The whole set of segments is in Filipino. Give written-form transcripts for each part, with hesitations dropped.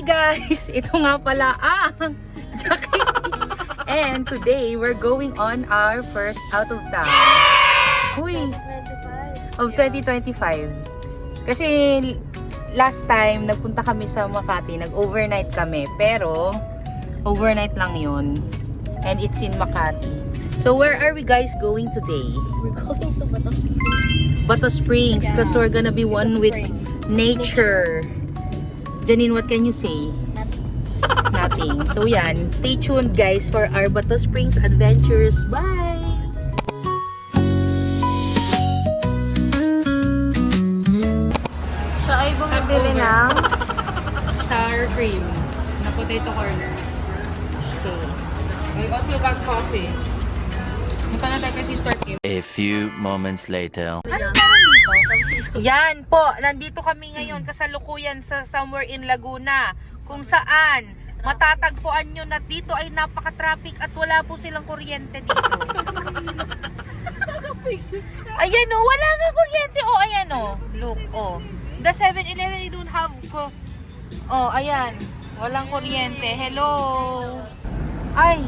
guys! Ito nga pala ang Jackie. And today, we're going on our first out of town. Huy! Of 2025. Kasi last time, nagpunta kami sa Makati. Nag-overnight kami. Pero, overnight lang yon. And it's in Makati. So, where are we guys going today? We're going to Bato Springs. Bato Springs. Because we're gonna be one with nature. Janine, what can you say? Nothing. So yan, stay tuned guys for our Bato Springs adventures. Bye! So ay bumibili ng sour cream na potato corners. okay. I also got coffee. Punta na tayo kay Sister Kim. A few moments later. Yan po, nandito kami ngayon kasalukuyan sa somewhere in Laguna kung saan matatagpuan nyo na dito ay napaka-traffic at wala po silang kuryente dito. Ayan o, wala nga kuryente. O, ayan o. Look, o. The 7-Eleven, they don't have ayan. Walang kuryente. Hello. Ay,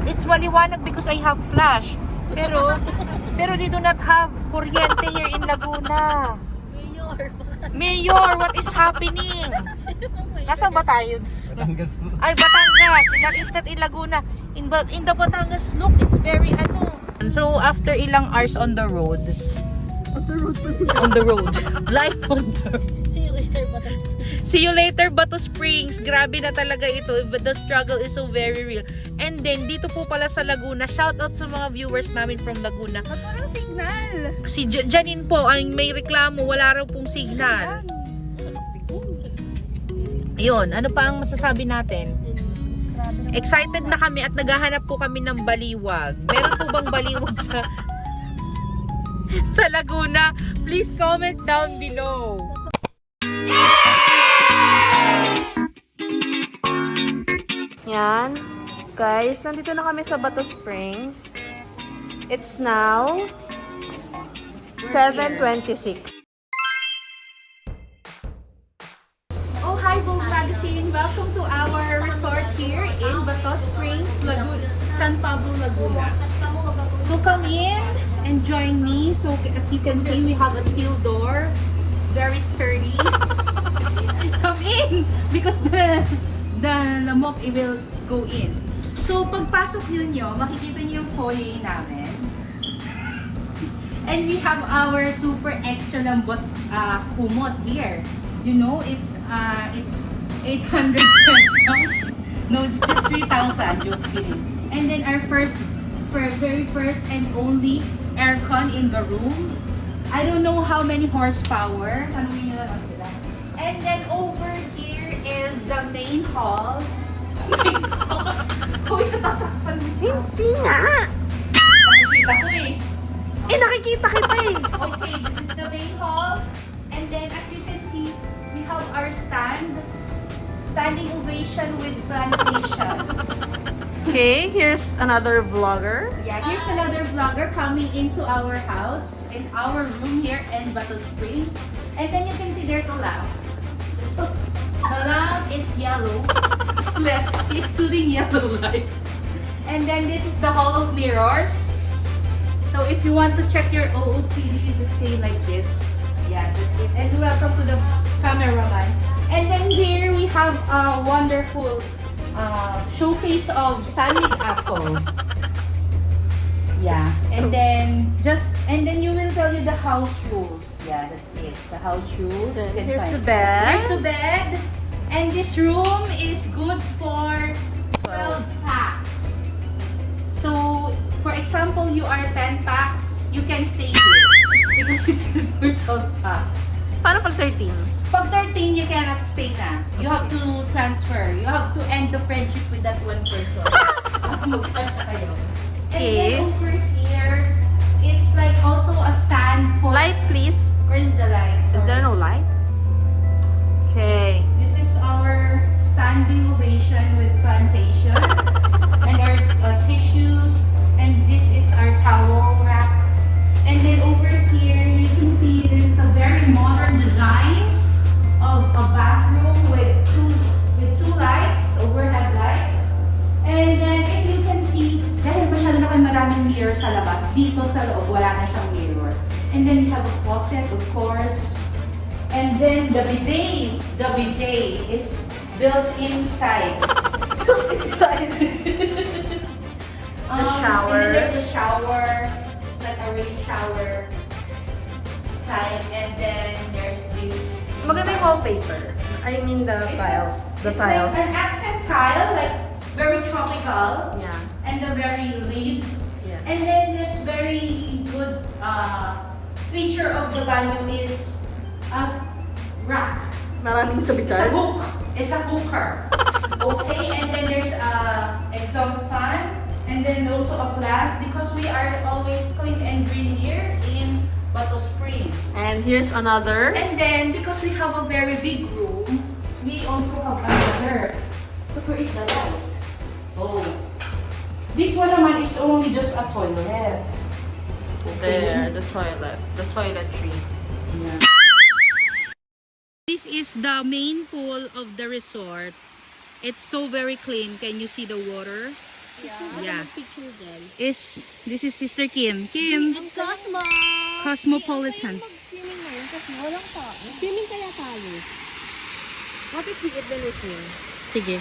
it's maliwanag because I have flash. Pero they do not have kuryente here in Laguna. Mayor, what is happening? Nasaan ba tayo? Batangas po. Ay, Batangas. That is not in Laguna. In the Batangas, look, it's very So, after ilang hours on the road. On the road. Life on the road. See you later, Bato Springs. See you later, Bato Springs. Grabe na talaga ito. But the struggle is so very real. And then, dito po pala sa Laguna, shout out sa mga viewers namin from Laguna. Walang signal. Si Janine po, ang may reklamo, wala raw pong signal. Yun, ano pa ang masasabi natin? Excited na kami at naghahanap po kami ng baliwag. Meron po bang baliwag sa Laguna? Please comment down below. Yan. Guys, nandito na kami sa Bato Springs. It's now 7:26. Oh, hi Vogue Magazine! Welcome to our resort here in Bato Springs, Laguna, San Pablo, Laguna. So come in and join me. So as you can see, we have a steel door. It's very sturdy. Come in because the lamok it will go in. So pagpasok niyo, makikita niyo yung foyer namin. And we have our super extra lambot kumot here. You know, it's 800 pesos. No, it's just 3,000. Joke kidding. And then our very first and only aircon in the room. I don't know how many horsepower. Tanungin nyo na lang sila. And then over here is the main hall. Uy, natatakpan mo. Hindi nga! Nakikita ko eh. Nakikita kita eh! Okay, this is the main hall. And then as you can see, we have our standing ovation with plantation. Okay, here's another vlogger. Yeah, here's another vlogger coming into our house, in our room here in Bato Springs. And then you can see there's a lamp. The lamp is yellow. It's shooting yellow light. And then this is the hall of mirrors. So if you want to check your OOTD, just say like this. Yeah, that's it. And welcome to the cameraman. And then here we have a wonderful showcase of Sanmig apple. Yeah, and then you will tell you the house rules. Yeah, that's it. The house rules. You can Here's find- the bed. Here's the bed. And this room is good for 12 packs. So, for example, you are 10 packs, you can stay here. Because it's good for 12 packs. Paano pag 13? Pag 13, you cannot stay na. You have to transfer. You have to end the friendship with that one person. Magkasya kayo. And Okay. then over here is like also a stand for... Light, please. Where's the light? Is there no light? Okay. This is our standing ovation with plantation. And our tissues. And this is our towel rack. And then over here, you can see this is a very modern design of a bathroom with two mirror sa labas. Dito sa loob, wala na siyang mirror. And then we have a faucet, of course. And then the bidet. The bidet is built inside. Built inside. The shower. And then there's a shower. It's like a rain shower type. And then there's this. Maganda yung wallpaper. I mean the It's tiles. The it's tiles. like an accent tile, like very tropical. Yeah. And the very leaves. Yeah. And then this very good feature of the banyo is a rack. Maraming It's a sabitan. hook. It's a hooker. Okay, and then there's a exhaust fan, and then also a plant because we are always clean and green here in Bato Springs. And here's another. And then because we have a very big room, we also have another. Look, where is the light? Oh. This one naman is only just a toilet. There, the toilet. The toiletry. This is the main pool of the resort. It's so very clean. Can you see the water? Yeah. Picture dyan. This is Sister Kim. Kim, Ang Cosmo! Cosmopolitan. Mag-swimming ngayon kasi walang tao. Swimming kaya tayo. What if we eat the swim? Sige.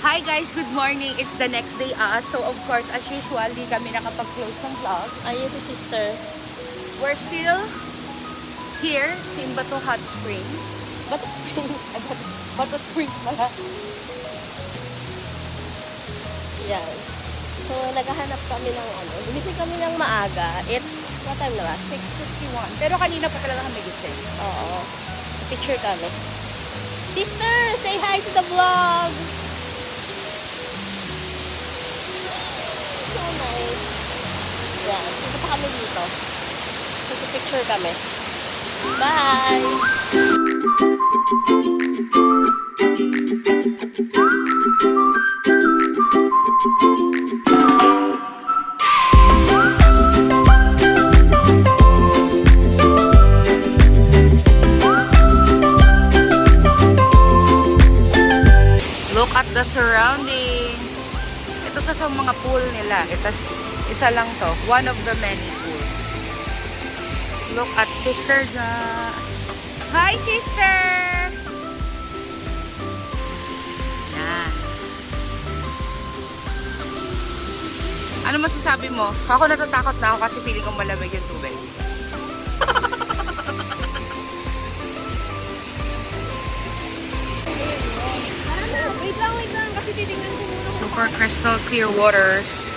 Hi guys, good morning. It's the next day so of course as usual, di kami nakapag-close ng vlog. Ayun si sister. We're still here in Bato Hot Springs. Bato Springs. Bato Springs pala. Yan. So, naghahanap kami ng Gumising kami ng maaga. It's, what time na ba? 6:51. Pero kanina pa talaga kami gising. Oo. Picture kami. Sister, say hi to the vlog! So nice. Yan. Punta pa kami dito. Picture kami. Bye! Look at the surroundings. Ito sa mga pool nila. Ito, isa lang to. One of the many pools. Look at Sister Ja. Hi, Sister! Yan. Ano masasabi mo? Ako natatakot na ako kasi feeling ko malamig yung tubig. Wait lang. Kasi titignan ko muna. Super crystal clear waters.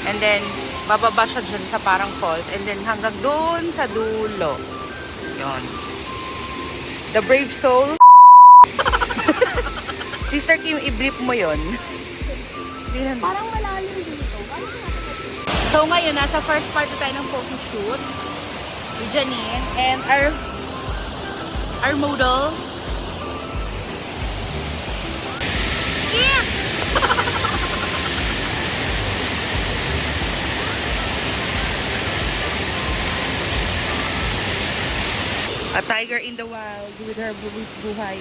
And then, bababa siya dyan sa parang falls. And then, hanggang doon sa dulo. Yun. The brave soul. Sister Kim, i-blip mo yun. Parang malalim dito. So, ngayon, nasa first part na tayo ng photoshoot with Janine. And our model. Yeah! A tiger in the wild with her buhay.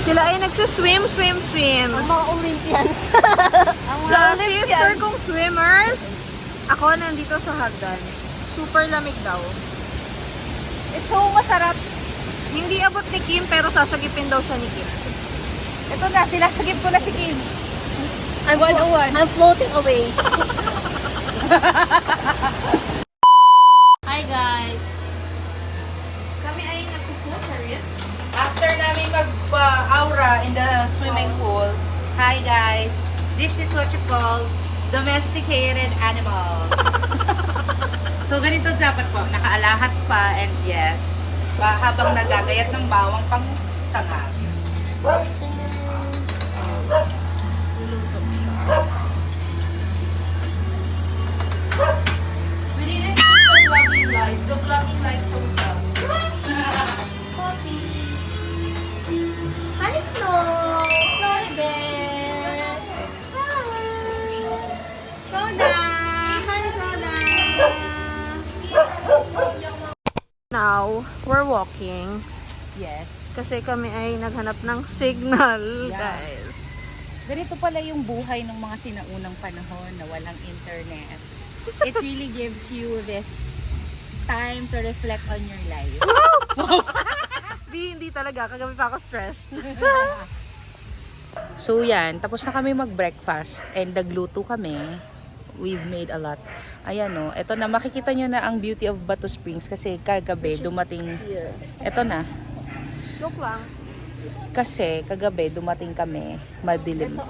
Sila ay nagsuswim. Ang mga Olympians. The sister kong swimmers. Ako nandito sa hagdan. Super lamig daw. It's so masarap. Hindi abot ni Kim pero sasagipin daw siya ni Kim. Ito na, sinasagip ko na si Kim. I'm 101. I'm floating away. Hi guys. Kami ay nagpo-float sa wrist. After namin mag-aura in the swimming pool, hi guys, this is what you call domesticated animals. So ganito dapat po, nakaalahas pa and yes, habang nagagayat ng bawang pang sangag. We didn't put the vlogging live. The vlogging live shows us. Hi Snow! Snowy Bear! Hi! Soda! Hi Soda! Yes. Kasi kami ay naghanap ng signal, Yeah. guys. Ganito pala yung buhay ng mga sinaunang panahon na walang internet. It really gives you this time to reflect on your life. Hindi talaga. Kagabi pa ako stressed. So yan, tapos na kami mag-breakfast and nagluto kami. We've made a lot. Ayan o, eto na, makikita nyo na ang beauty of Bato Springs kasi kagabi dumating, eto na, Joke lang. kasi kagabi dumating kami, madilim pa.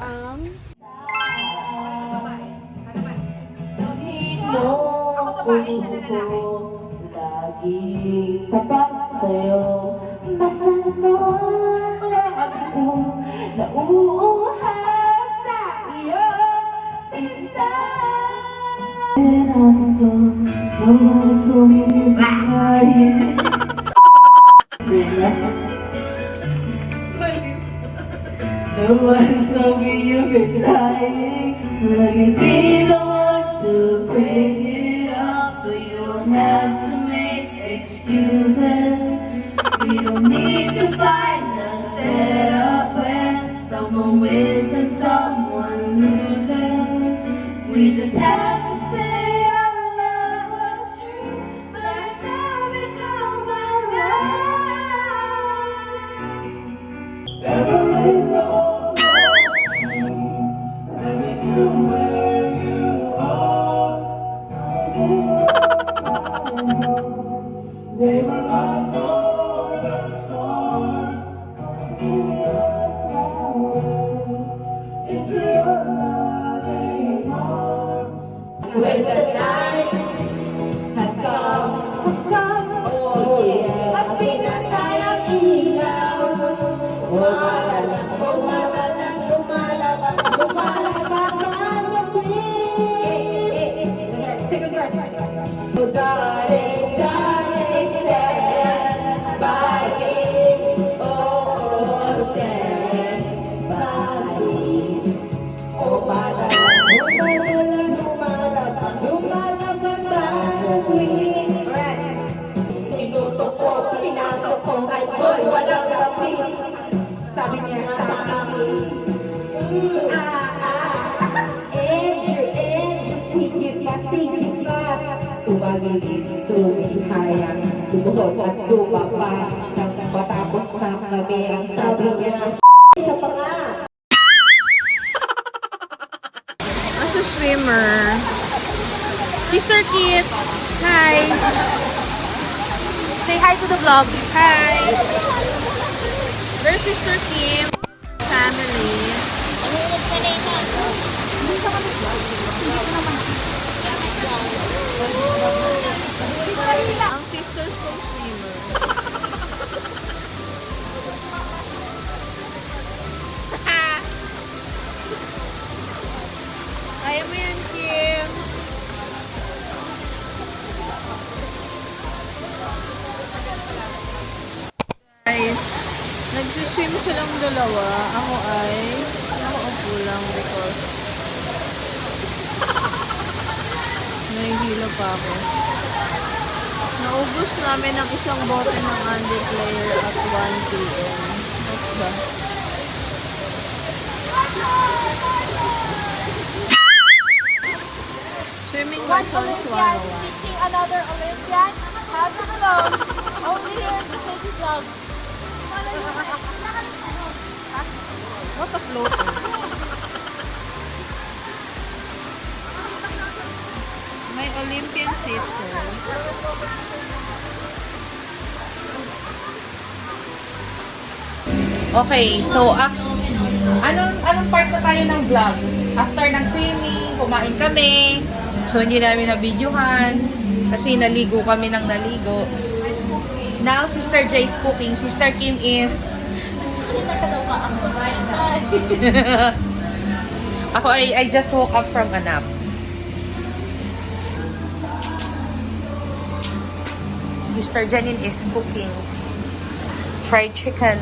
Lagi tapat sa'yo. Basta't mo lagi ko nauuhas sa iyo, sinta. Natin to, naman tumibigay. No one told me you've been lying. Let me be the one to break it up, so you don't have to make excuses. We don't need to find a setup where someone wins and someone loses. We just have to say our love was true, but it's now become my life. Never really know. Let me to where you are. They were my northern stars. Into your loving arms. When the night has come, oh yeah, at pinatay ang ilaw. Madalas, lumalabas ang ngiti. Second verse. Oh, darling, stand by me. Oh, stand by me. Oh, madalas, lumalabas ang ngiti. Tinutok ko, pinasok ko, ay boy, walang lapis. Sabi niya sa akin, Andrew, sige pa. Tumagiging tumihayang, tumuhog at tumapa. Nang matapos na kami, ang sabi niya, sa panga. As a swimmer, Sister Kit, hi! Say hi to the vlog. Hi! There's Sister Kim, family. Ang sisters kong swimmer. Kaya mo yan, Kim. Guys, nagsiswim silang dalawa. Ako ay nakaupo lang because nahihilo pa ako. Naubos namin ang isang bote ng Andy Player at 1 p.m. That's ba? Swimming lessons 101. Teaching another Olympian how to float. Only here to take vlogs. What a floater. My Olympian sisters. Okay, so anong part na tayo ng vlog? After ng swimming, kumain kami. So hindi namin na-videohan kasi naligo kami ng naligo. Now, Sister Jay's cooking. Sister Kim is ako I just woke up from a nap. Sister Janine is cooking fried chicken.